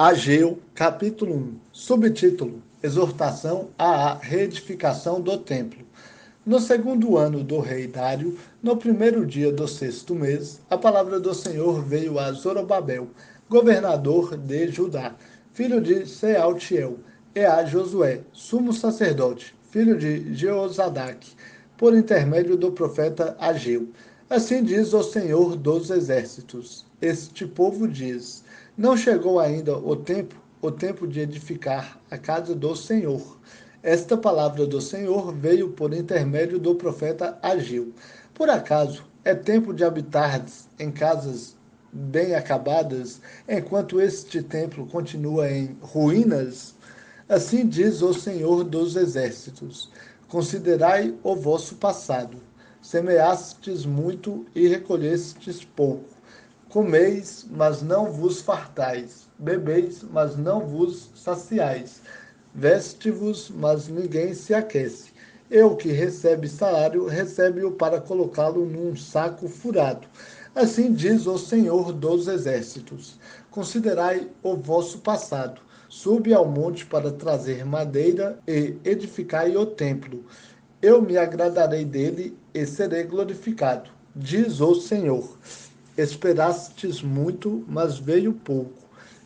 Ageu, capítulo 1, subtítulo: Exortação à reedificação do templo. No segundo ano do rei Dário, no primeiro dia do sexto mês, a palavra do Senhor veio a Zorobabel, governador de Judá, filho de Sealtiel, e a Josué, sumo sacerdote, filho de Jeozadaque, por intermédio do profeta Ageu. Assim diz o Senhor dos exércitos: este povo diz: não chegou ainda o tempo de edificar a casa do Senhor. Esta palavra do Senhor veio por intermédio do profeta Ageu. Por acaso é tempo de habitardes em casas bem acabadas, enquanto este templo continua em ruínas? Assim diz o Senhor dos exércitos: considerai o vosso passado. Semeastes muito e recolhestes pouco. Comeis, mas não vos fartais. Bebeis, mas não vos saciais. Veste-vos, mas ninguém se aquece. Eu que recebe salário, recebe-o para colocá-lo num saco furado. Assim diz o Senhor dos exércitos: considerai o vosso passado. Subi ao monte para trazer madeira e edificai o templo. Eu me agradarei dele e serei glorificado, diz o Senhor. Esperastes muito, mas veio pouco.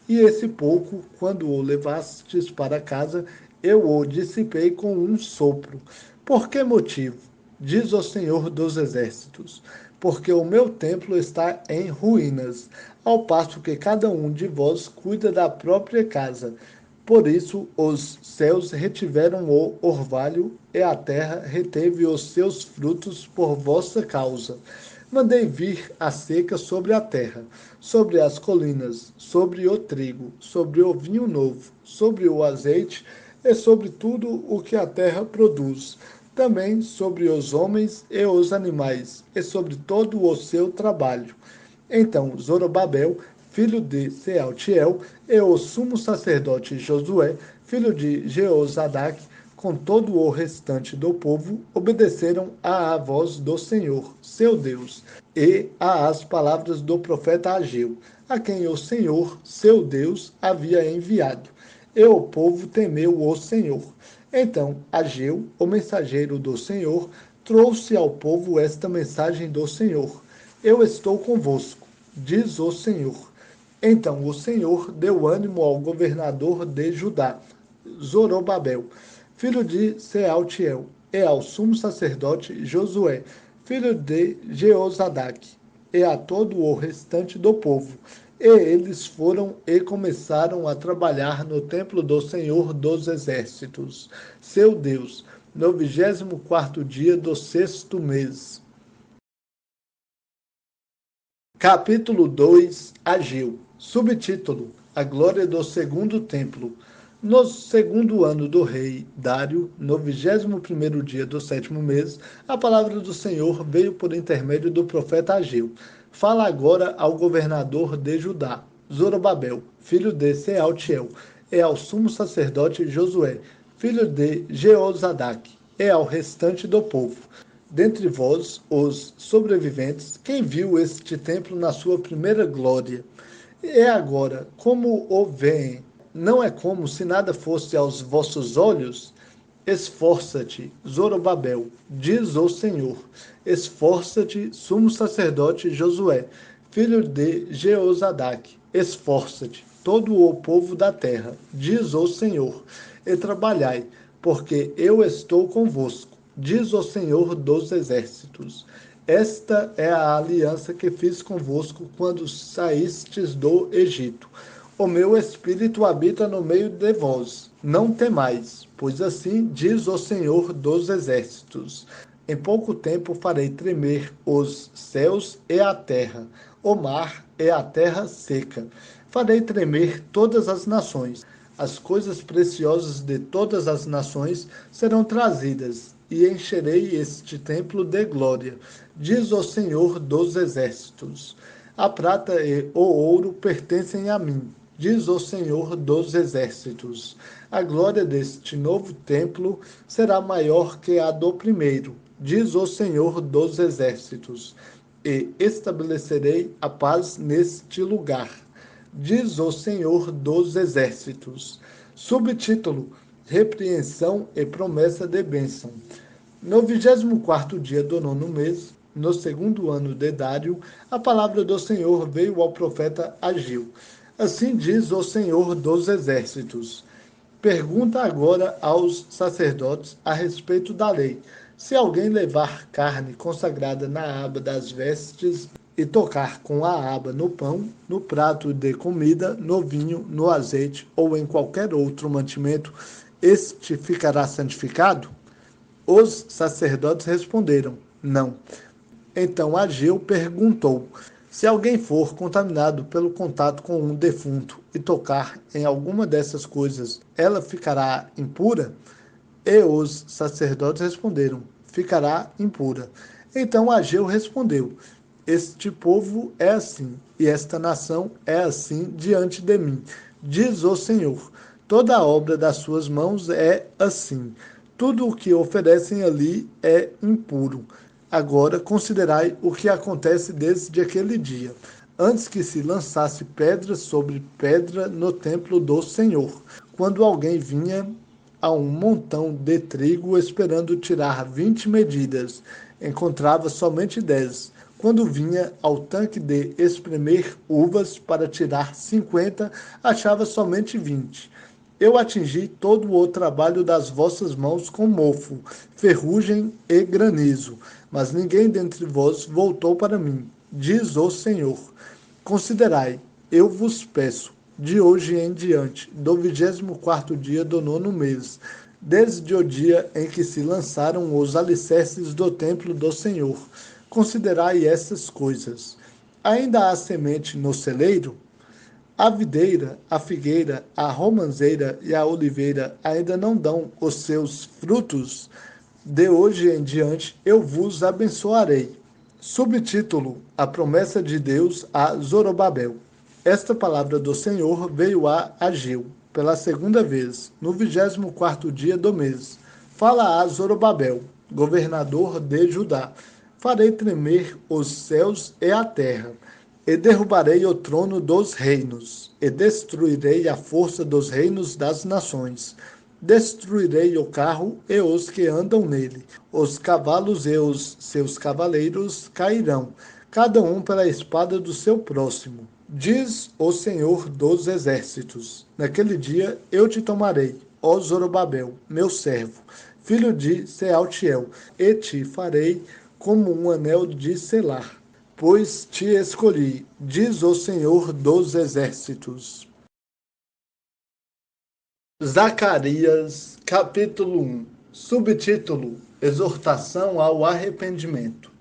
E esse pouco, quando o levastes para casa, eu o dissipei com um sopro. Por que motivo? Diz o Senhor dos exércitos: porque o meu templo está em ruínas, ao passo que cada um de vós cuida da própria casa. Por isso os céus retiveram o orvalho, e a terra reteve os seus frutos por vossa causa. Mandei vir a seca sobre a terra, sobre as colinas, sobre o trigo, sobre o vinho novo, sobre o azeite e sobre tudo o que a terra produz, também sobre os homens e os animais, e sobre todo o seu trabalho. Então Zorobabel, filho de Sealtiel, e o sumo sacerdote Josué, filho de Jeozadaque, com todo o restante do povo, obedeceram à voz do Senhor, seu Deus, e às palavras do profeta Ageu, a quem o Senhor, seu Deus, havia enviado. E o povo temeu o Senhor. Então Ageu, o mensageiro do Senhor, trouxe ao povo esta mensagem do Senhor: eu estou convosco, diz o Senhor. Então o Senhor deu ânimo ao governador de Judá, Zorobabel, filho de Sealtiel, e ao sumo sacerdote Josué, filho de Jeozadaque, e a todo o restante do povo. E eles foram e começaram a trabalhar no templo do Senhor dos exércitos, seu Deus, no 24º dia do sexto mês. Capítulo 2, Ageu. Subtítulo: A glória do segundo templo. No segundo ano do rei Dário, no 21º dia do sétimo mês, a palavra do Senhor veio por intermédio do profeta Ageu. Fala agora ao governador de Judá, Zorobabel, filho de Sealtiel, e ao sumo sacerdote Josué, filho de Jeozadaque, e ao restante do povo. Dentre vós, os sobreviventes, quem viu este templo na sua primeira glória? E agora, como o veem? Não é como se nada fosse aos vossos olhos? Esforça-te, Zorobabel, diz o Senhor. Esforça-te, sumo sacerdote Josué, filho de Jeozadaque. Esforça-te, todo o povo da terra, diz o Senhor, e trabalhai, porque eu estou convosco, diz o Senhor dos exércitos. Esta é a aliança que fiz convosco quando saístes do Egito. O meu espírito habita no meio de vós. Não temais, pois assim diz o Senhor dos exércitos: em pouco tempo farei tremer os céus e a terra, o mar e a terra seca. Farei tremer todas as nações. As coisas preciosas de todas as nações serão trazidas, e encherei este templo de glória, diz o Senhor dos exércitos. A prata e o ouro pertencem a mim, diz o Senhor dos exércitos. A glória deste novo templo será maior que a do primeiro, diz o Senhor dos exércitos. E estabelecerei a paz neste lugar. diz o Senhor dos Exércitos. Subtítulo: Repreensão e promessa de bênção. No 24º dia do 9º mês, no segundo ano de Dário, a palavra do Senhor veio ao profeta Ageu. Assim diz o Senhor dos Exércitos. Pergunta agora aos sacerdotes a respeito da lei. Se alguém levar carne consagrada na aba das vestes e tocar com a aba no pão, no prato de comida, no vinho, no azeite ou em qualquer outro mantimento, este ficará santificado? Os sacerdotes responderam: não. Então Ageu perguntou: se alguém for contaminado pelo contato com um defunto e tocar em alguma dessas coisas, ela ficará impura? E os sacerdotes responderam: ficará impura. Então Ageu respondeu: este povo é assim, e esta nação é assim diante de mim, diz o Senhor. Toda a obra das suas mãos é assim. Tudo o que oferecem ali é impuro. Agora considerai o que acontece desde aquele dia, antes que se lançasse pedra sobre pedra no templo do Senhor, quando alguém vinha a um montão de trigo esperando tirar 20 medidas, encontrava somente 10. Quando vinha ao tanque de espremer uvas para tirar 50, achava somente 20. Eu atingi todo o trabalho das vossas mãos com mofo, ferrugem e granizo, mas ninguém dentre vós voltou para mim, diz o Senhor. Considerai, eu vos peço, de hoje em diante, do 24º dia do 9º mês, desde o dia em que se lançaram os alicerces do templo do Senhor, considerai essas coisas. Ainda há semente no celeiro? A videira, a figueira, a romanceira e a oliveira ainda não dão os seus frutos? De hoje em diante eu vos abençoarei. Subtítulo: A promessa de Deus a Zorobabel. Esta palavra do Senhor veio a Ageu, pela segunda vez, no 24º dia do mês. Fala a Zorobabel, governador de Judá: farei tremer os céus e a terra, e derrubarei o trono dos reinos, e destruirei a força dos reinos das nações. Destruirei o carro e os que andam nele. Os cavalos e os seus cavaleiros cairão, cada um pela espada do seu próximo. Diz o Senhor dos Exércitos: naquele dia eu te tomarei, ó Zorobabel, meu servo, filho de Sealtiel, e te farei como um anel de selar, pois te escolhi, diz o Senhor dos Exércitos. Zacarias, capítulo 1. Subtítulo: Exortação ao arrependimento.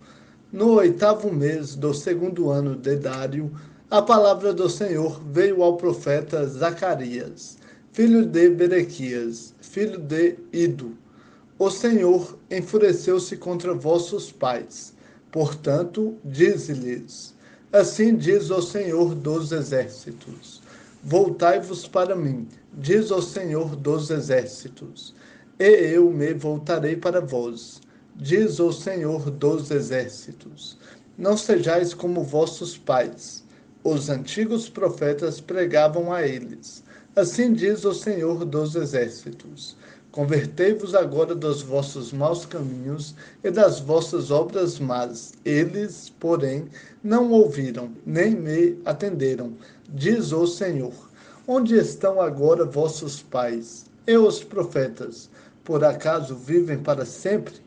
No 8º mês do segundo ano de Dário, a palavra do Senhor veio ao profeta Zacarias, filho de Berequias, filho de Ido. O Senhor enfureceu-se contra vossos pais. Portanto, dize-lhes: assim diz o Senhor dos Exércitos: voltai-vos para mim, diz o Senhor dos Exércitos, e eu me voltarei para vós, diz o Senhor dos Exércitos. Não sejais como vossos pais. Os antigos profetas pregavam a eles: assim diz o Senhor dos Exércitos: convertei-vos agora dos vossos maus caminhos e das vossas obras más. Eles, porém, não ouviram, nem me atenderam, diz o Senhor. Onde estão agora vossos pais e os profetas? Por acaso vivem para sempre?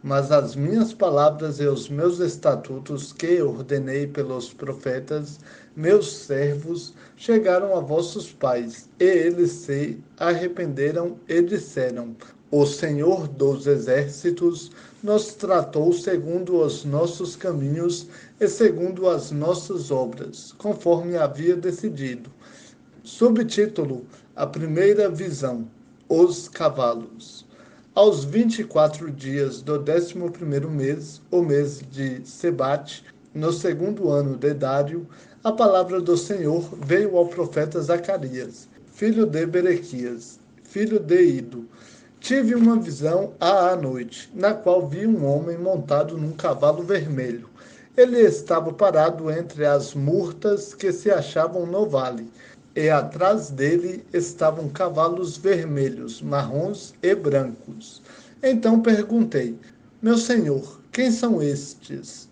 Mas as minhas palavras e os meus estatutos que ordenei pelos profetas, meus servos, chegaram a vossos pais, e eles se arrependeram e disseram: o Senhor dos Exércitos nos tratou segundo os nossos caminhos e segundo as nossas obras, conforme havia decidido. Subtítulo: A primeira visão. Os cavalos. Aos 24 dias do 11º mês, o mês de Sebate, no segundo ano de Dário, a palavra do Senhor veio ao profeta Zacarias, filho de Berequias, filho de Ido. Tive uma visão à noite, na qual vi um homem montado num cavalo vermelho. Ele estava parado entre as murtas que se achavam no vale, e atrás dele estavam cavalos vermelhos, marrons e brancos. Então perguntei: Meu senhor, quem são estes?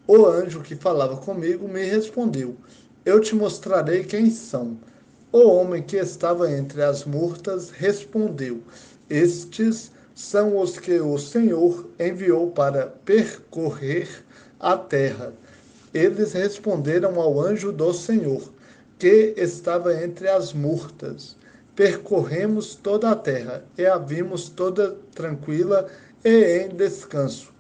O anjo que falava comigo me respondeu: Eu te mostrarei quem são. O homem que estava entre as murtas respondeu: Estes são os que o Senhor enviou para percorrer a terra. Eles responderam ao anjo do Senhor, que estava entre as murtas: Percorremos toda a terra e a vimos toda tranquila e em descanso.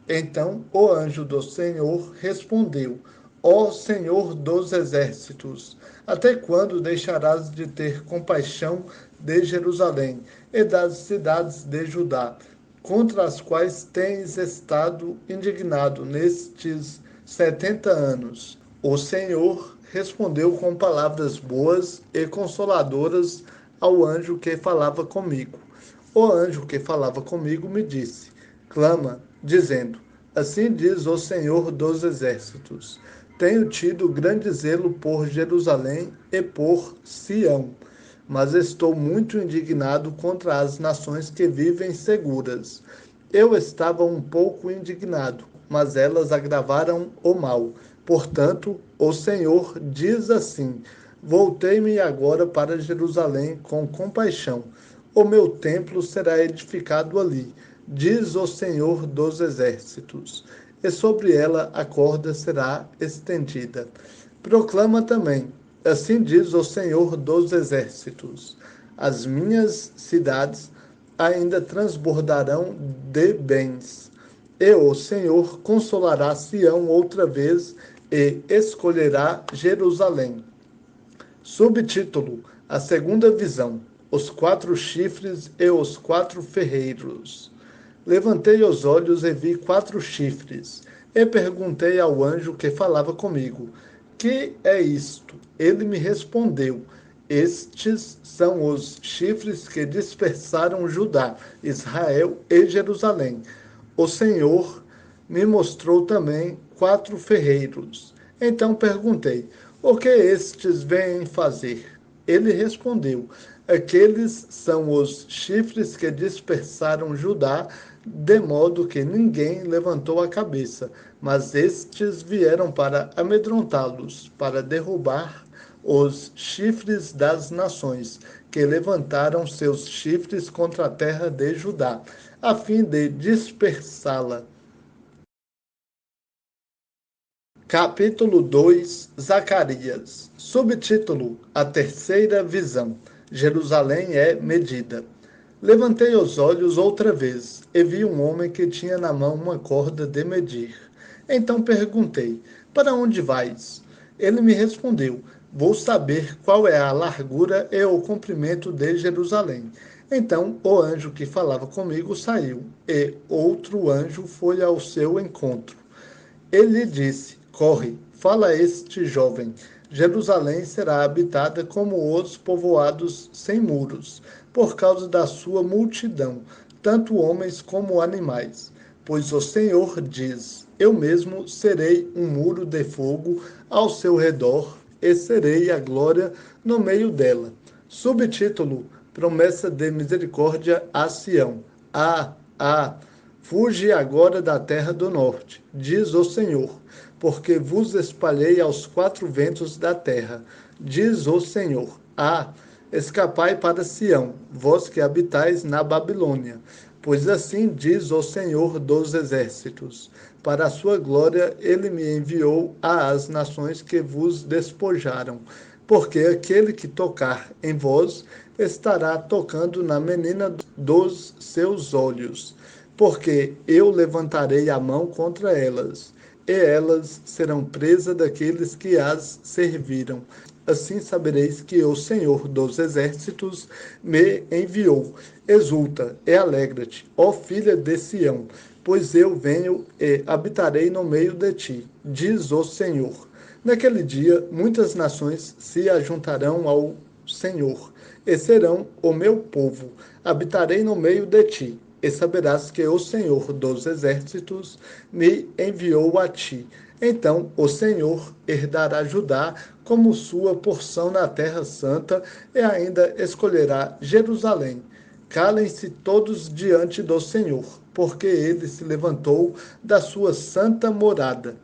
Então o anjo do Senhor respondeu: Ó Senhor dos exércitos, até quando deixarás de ter compaixão de Jerusalém e das cidades de Judá, contra as quais tens estado indignado nestes 70 anos? O Senhor respondeu com palavras boas e consoladoras ao anjo que falava comigo. O anjo que falava comigo me disse: Clama, dizendo: Assim diz o Senhor dos exércitos: Tenho tido grande zelo por Jerusalém e por Sião, mas estou muito indignado contra as nações que vivem seguras. Eu estava um pouco indignado, mas elas agravaram o mal. Portanto, o Senhor diz assim: Voltei-me agora para Jerusalém com compaixão. O meu templo será edificado ali, diz o Senhor dos exércitos, e sobre ela a corda será estendida. Proclama também: Assim diz o Senhor dos exércitos: As minhas cidades ainda transbordarão de bens. E o Senhor consolará Sião outra vez e escolherá Jerusalém. Subtítulo: A segunda visão: Os quatro chifres e os quatro ferreiros. Levantei os olhos e vi quatro chifres, e perguntei ao anjo que falava comigo: Que é isto? Ele me respondeu: Estes são os chifres que dispersaram Judá, Israel e Jerusalém. O Senhor me mostrou também quatro ferreiros. Então perguntei: O que estes vêm fazer? Ele respondeu: Aqueles são os chifres que dispersaram Judá, de modo que ninguém levantou a cabeça, mas estes vieram para amedrontá-los, para derrubar os chifres das nações, que levantaram seus chifres contra a terra de Judá, a fim de dispersá-la. Capítulo 2, Zacarias. Subtítulo: A terceira visão. Jerusalém é medida. Levantei os olhos outra vez e vi um homem que tinha na mão uma corda de medir. Então perguntei: Para onde vais? Ele me respondeu: Vou saber qual é a largura e o comprimento de Jerusalém. Então o anjo que falava comigo saiu, e outro anjo foi ao seu encontro. Ele disse: Corre, fala a este jovem: Jerusalém será habitada como os povoados sem muros, por causa da sua multidão, tanto homens como animais. Pois o Senhor diz: Eu mesmo serei um muro de fogo ao seu redor, e serei a glória no meio dela. Subtítulo: Promessa de misericórdia a Sião. Fuge agora da terra do norte, diz o Senhor, porque vos espalhei aos quatro ventos da terra, diz o Senhor. Escapai para Sião, vós que habitais na Babilônia, pois assim diz o Senhor dos exércitos: para a sua glória ele me enviou às nações que vos despojaram, porque aquele que tocar em vós estará tocando na menina dos seus olhos, porque eu levantarei a mão contra elas, e elas serão presa daqueles que as serviram. Assim sabereis que o Senhor dos exércitos me enviou. Exulta e alegra-te, ó filha de Sião, pois eu venho e habitarei no meio de ti, diz o Senhor. Naquele dia, muitas nações se ajuntarão ao Senhor, e serão o meu povo. Habitarei no meio de ti. e saberás que o Senhor dos exércitos me enviou a ti. Então o Senhor herdará Judá como sua porção na terra santa e ainda escolherá Jerusalém. Calem-se todos diante do Senhor, porque ele se levantou da sua santa morada.